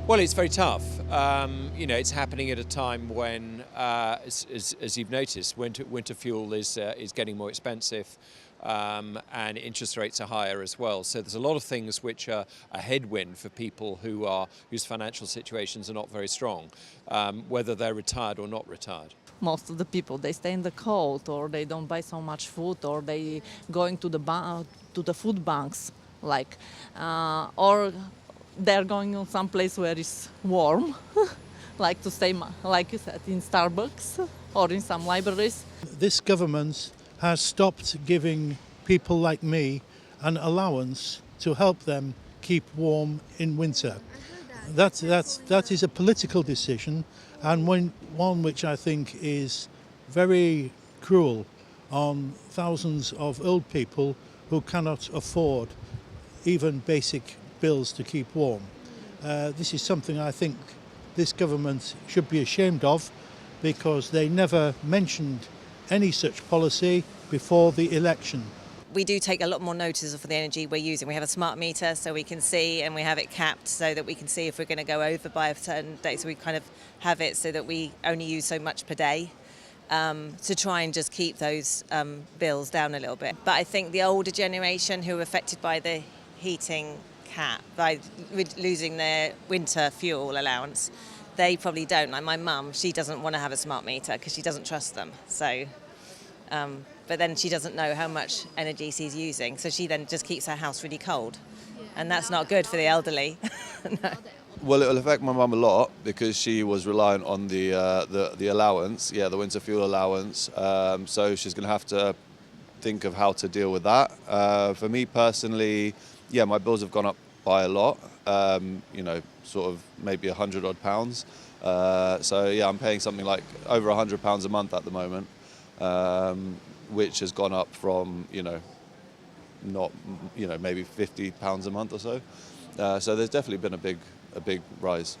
Well, it's very tough. It's happening at a time when, as you've noticed, winter fuel is getting more expensive, and interest rates are higher as well. So there's a lot of things which are a headwind for people whose financial situations are not very strong, whether they're retired or not retired. Most of the people, they stay in the cold, or they don't buy so much food, or they going to the food banks, or they're going to some place where it's warm, like to stay, like you said, in Starbucks or in some libraries. This government has stopped giving people like me an allowance to help them keep warm in winter. That is a political decision, and one which I think is very cruel on thousands of old people who cannot afford even basic bills to keep warm. This is something I think this government should be ashamed of, because they never mentioned any such policy before the election. We do take a lot more notice of the energy we're using. We have a smart meter so we can see, and we have it capped so that we can see if we're going to go over by a certain date. So we kind of have it so that we only use so much per day, to try and just keep those bills down a little bit. But I think the older generation who are affected by the heating cap, by losing their winter fuel allowance, they probably don't. Like my mum, she doesn't want to have a smart meter because she doesn't trust them. So, but then she doesn't know how much energy she's using, so she then just keeps her house really cold, and that's not good for the elderly. No. Well, it'll affect my mum a lot because she was reliant on the allowance, the winter fuel allowance. So she's going to have to think of how to deal with that. For me personally, my bills have gone up by a lot. Sort of maybe £100 odd. So I'm paying something like over £100 a month at the moment, which has gone up from not maybe £50 a month or so. So there's definitely been a big rise.